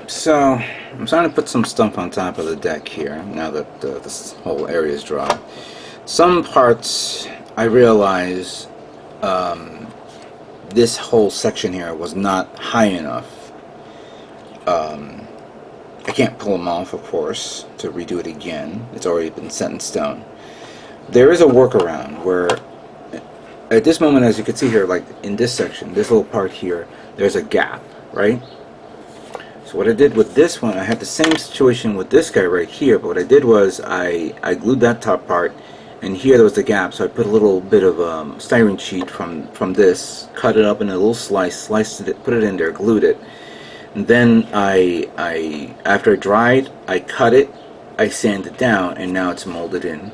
So I'm starting to put some stuff on top of the deck here now that this whole area is dry. Some parts I realize this whole section here was not high enough. I can't pull them off, of course, to redo it again. It's already been set in stone. There is a workaround where at this moment, as you can see here, like in this section, this little part here, there's a gap, right? So what I did with this one, I had the same situation with this guy right here, but what I did was I glued that top part, and here there was the gap, so I put a little bit of styrene sheet from this, cut it up in a little slice, sliced it, put it in there, glued it, and then after it dried, I cut it, I sanded it down, and now it's molded in.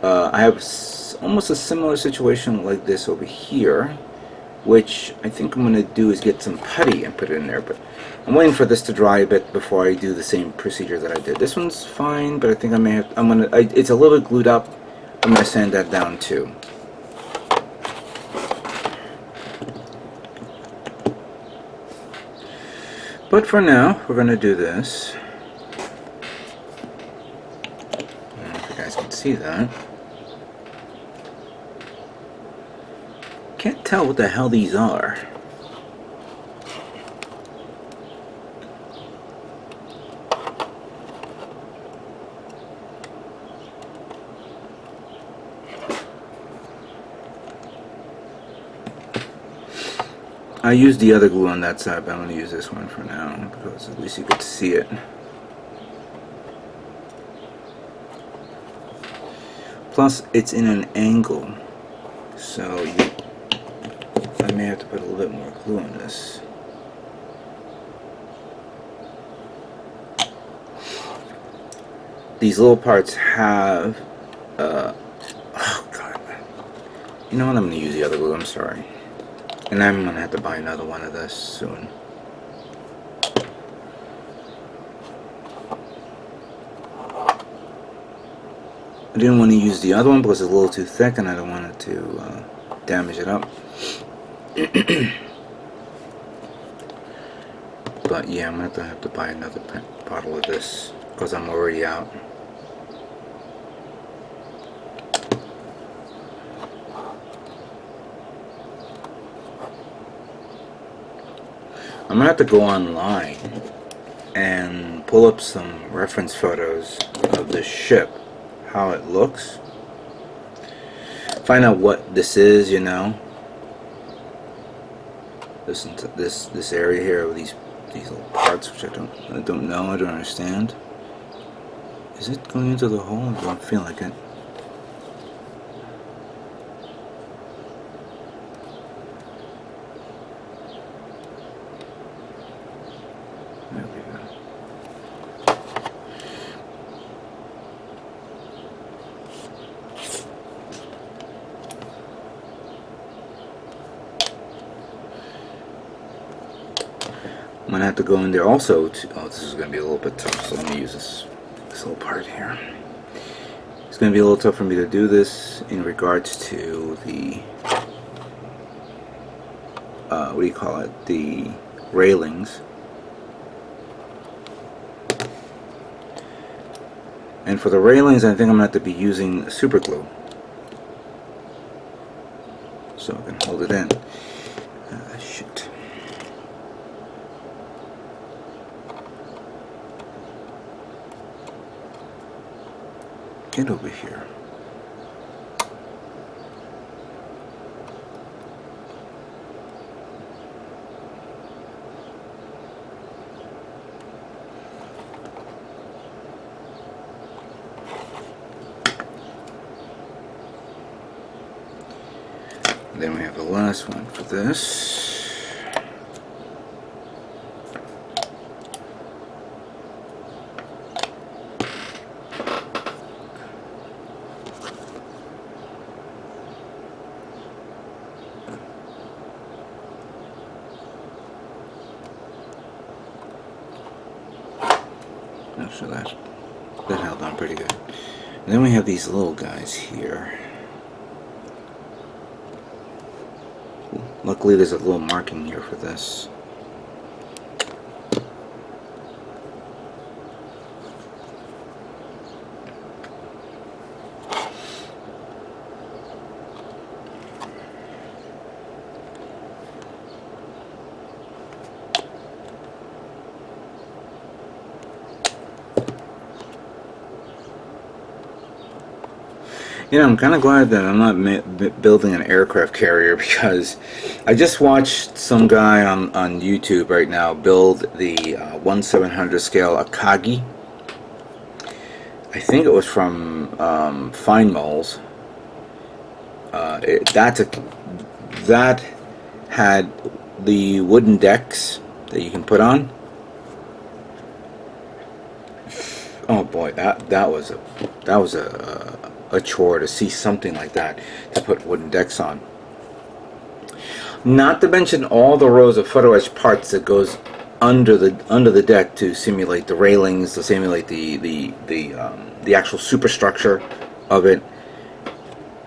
I have almost a similar situation like this over here, which I think I'm going to do is get some putty and put it in there, but I'm waiting for this to dry a bit before I do the same procedure that I did. This one's fine, but I think I may have, it's a little bit glued up. I'm going to sand that down too. But for now, we're going to do this. I don't know if you guys can see that. Can't tell what the hell these are. I used the other glue on that side, but I'm going to use this one for now because at least you could see it. Plus, it's in an angle, so I may have to put a little bit more glue on this. These little parts have, oh god, you know what, I'm going to use the other glue, I'm sorry. And I'm going to have to buy another one of this soon. I didn't want to use the other one because it's a little too thick and I don't want it to damage it up. But yeah, I'm going to have to buy another bottle of this because I'm already out. I'm going to have to go online and pull up some reference photos of the ship, how it looks. Find out what this is, you know. This area here with these little parts, which I don't know, I don't understand. Is it going into the hole? I don't feel like it. There we go. I'm going to have to go in there also to, oh, this is going to be a little bit tough, so let me use this little part here. It's going to be a little tough for me to do this in regards to the, what do you call it, the railings. And for the railings, I think I'm going to have to be using super glue, so I can hold it in. Shit. Get over here. Then we have the last one for this. Actually, that held on pretty good. And then we have these little guys here. Luckily there's a little marking here for this. You know, I'm kind of glad that I'm not building an aircraft carrier, because I just watched some guy on YouTube right now build the 1/700 scale Akagi. I think it was from Fine Malls. That had the wooden decks that you can put on. Oh boy, that was a chore to see something like that, to put wooden decks on. Not to mention all the rows of photo etch parts that goes under the deck to simulate the railings, to simulate the actual superstructure of it.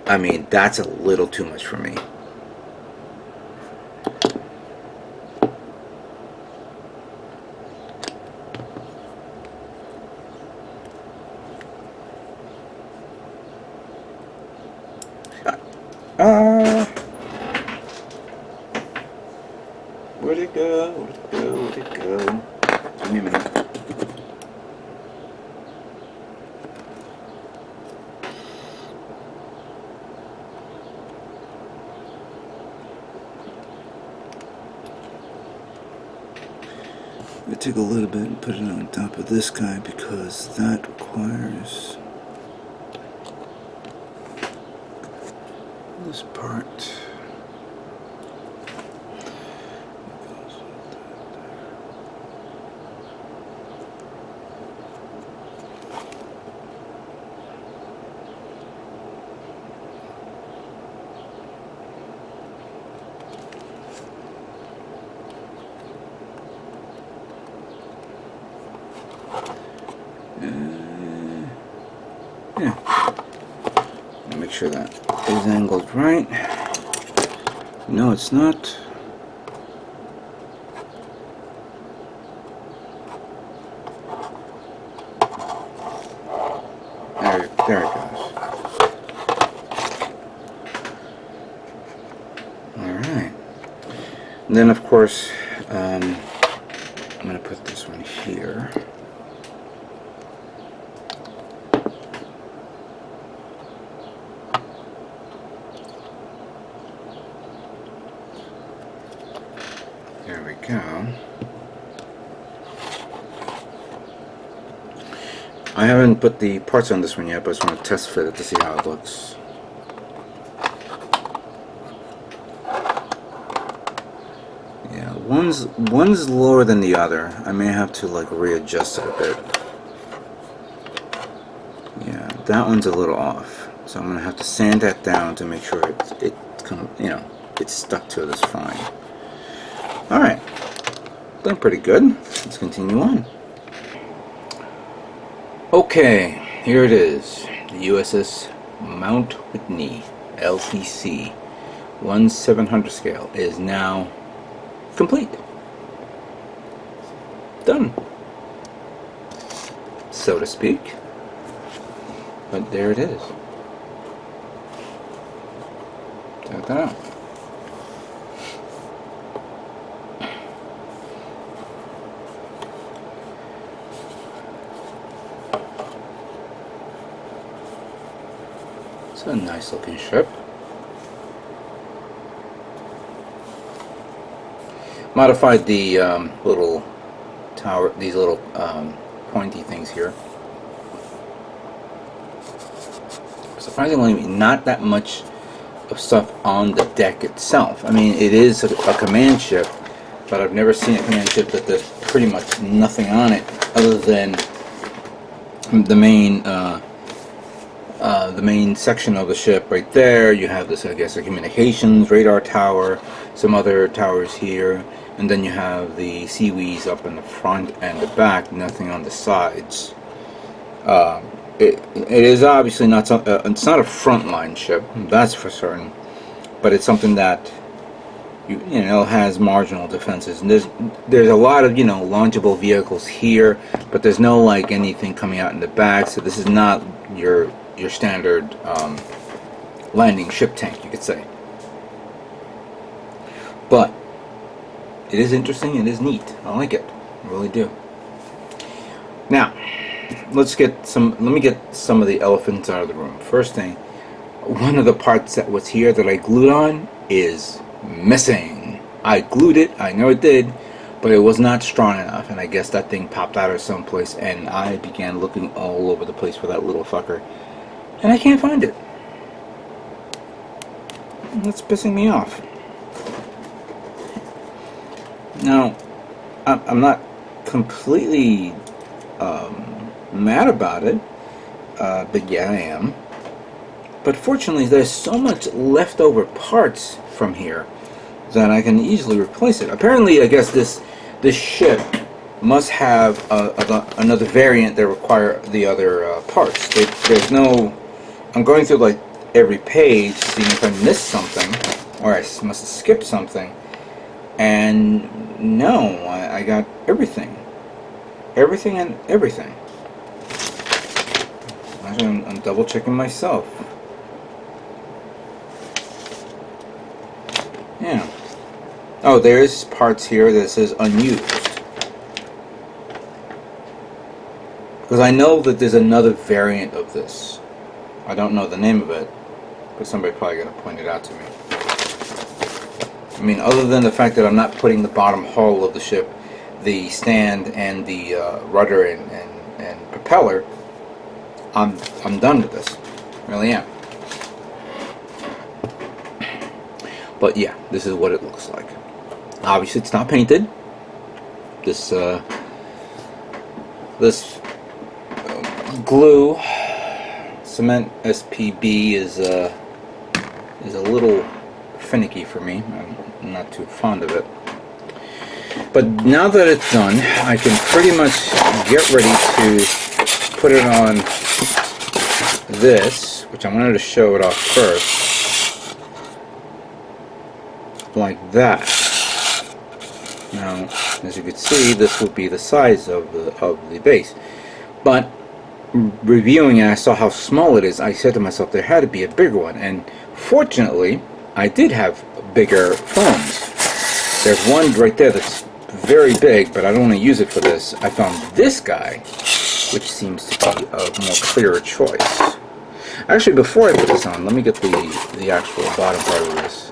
I mean, that's a little too much for me. Where'd it go? Where'd it go? Where'd it go? Give me a minute. I'm gonna take a little bit and put it on top of this guy, because that requires this part. Yeah. Make sure that is angled right. No, it's not. There it goes. Alright. And then, of course, I'm going to put this one here. There we go. I haven't put the parts on this one yet, but I just want to test fit it to see how it looks. Yeah, one's lower than the other. I may have to like readjust it a bit. Yeah, that one's a little off, so I'm gonna have to sand that down to make sure it's stuck to this fine. Alright, done pretty good. Let's continue on. Okay, here it is. The USS Mount Whitney LCC 1/700 scale is now complete. Done, so to speak. But there it is. Check that out. It's a nice looking ship. Modified the little tower, these little pointy things here. Surprisingly, not that much of stuff on the deck itself. I mean, it is a command ship, but I've never seen a command ship that there's pretty much nothing on it other than the main section of the ship right there. You have this, I guess, a communications radar tower, some other towers here, and then you have the seaweeds up in the front and the back. Nothing on the sides. It is obviously not it's not a frontline ship, that's for certain, but it's something that you know has marginal defenses. And there's a lot of launchable vehicles here, but there's no like anything coming out in the back. So this is not your standard landing ship tank, you could say. But it is interesting. It is neat. I like it. I really do. Now, let me get some of the elephants out of the room. First thing, one of the parts that was here that I glued on is missing. I glued it, I know it did, but it was not strong enough, and I guess that thing popped out of someplace, and I began looking all over the place for that little fucker, and I can't find it. That's pissing me off. Now, I'm not completely mad about it, but yeah, I am. But fortunately, there's so much leftover parts from here that I can easily replace it. Apparently, I guess this ship must have another variant that require the other parts. There's no... I'm going through like every page, seeing if I missed something, or I must have skipped something. And no, I got everything. Everything and everything. Actually, I'm double checking myself. Yeah. Oh, there's parts here that says unused. Because I know that there's another variant of this. I don't know the name of it, but somebody probably gonna point it out to me. I mean, other than the fact that I'm not putting the bottom hull of the ship, the stand and the rudder and propeller, I'm done with this. Really am. But yeah, this is what it looks like. Obviously, it's not painted. This glue, cement SPB, is a little finicky for me. I'm not too fond of it. But now that it's done, I can pretty much get ready to put it on this, which I wanted to show it off first, like that. Now, as you can see, this would be the size of the base. But reviewing it, I saw how small it is. I said to myself, there had to be a bigger one, and fortunately, I did have bigger foams. There's one right there that's very big, but I don't want to use it for this. I found this guy, which seems to be a more clearer choice. Actually, before I put this on, let me get the actual bottom part of this.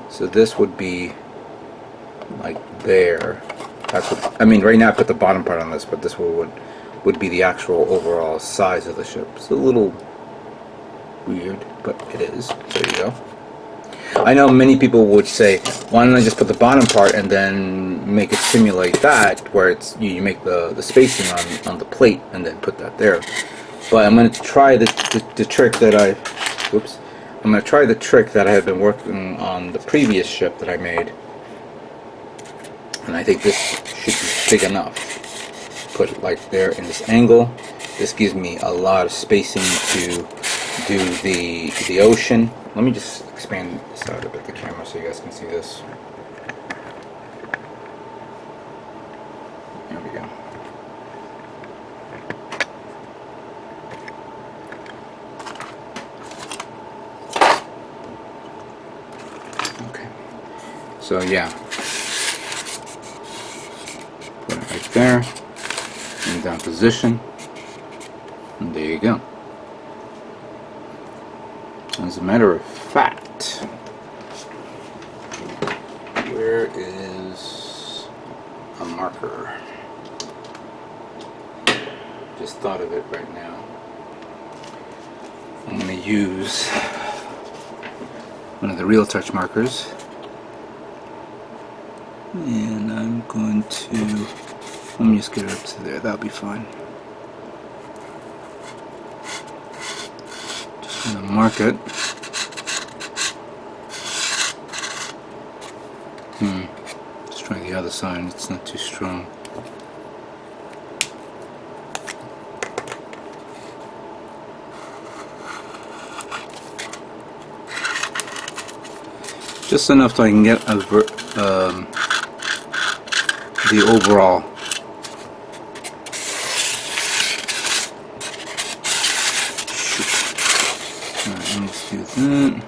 So this would be like there. That's what I mean. Right now I put the bottom part on this, but this would be the actual overall size of the ship. It's a little weird, but it is. There you go. I know many people would say, why don't I just put the bottom part and then make it simulate that, where it's you make the spacing on the plate and then put that there. But I'm going to try the trick that I'm going to try the trick that I have been working on the previous ship that I made. And I think this should be big enough. Put it like there in this angle. This gives me a lot of spacing to do the ocean. Let me just expand this out a bit, the camera, so you guys can see this. There we go. Okay. So yeah. Put it right there. In down position. And there you go. As a matter of fact, where is a marker? Just thought of it right now. I'm going to use one of the Real Touch markers, and I'm going to, let me just get it up to there, that'll be fine. Just going to mark it. Let's try the other side, it's not too strong. Just enough so I can get the overall. Alright, let's do that.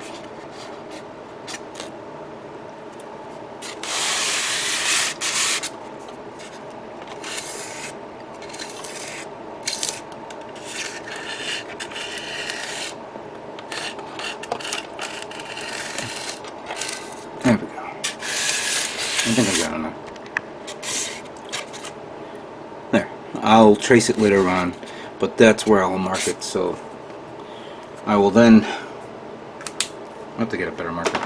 think I got enough. There. I'll trace it later on, but that's where I'll mark it. So I will then. I have to get a better marker.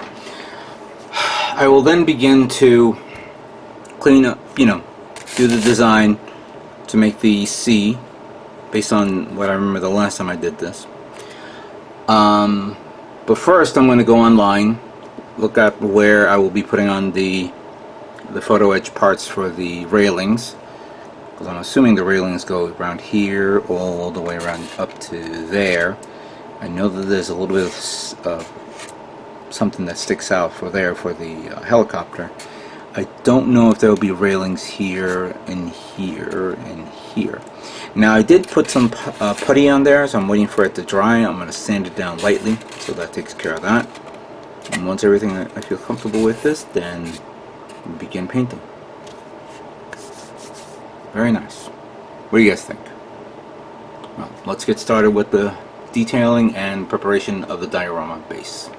I will then begin to clean up, do the design to make the C based on what I remember the last time I did this. But first I'm going to go online, look at where I will be putting on the photo edge parts for the railings, because I'm assuming the railings go around here all the way around up to there. I know that there's a little bit of something that sticks out for there for the helicopter. I don't know if there will be railings here and here and here. Now I did put some putty on there, so I'm waiting for it to dry. I'm going to sand it down lightly, so that takes care of that. And once everything I feel comfortable with this, then begin painting. Very nice. What do you guys think? Well, let's get started with the detailing and preparation of the diorama base.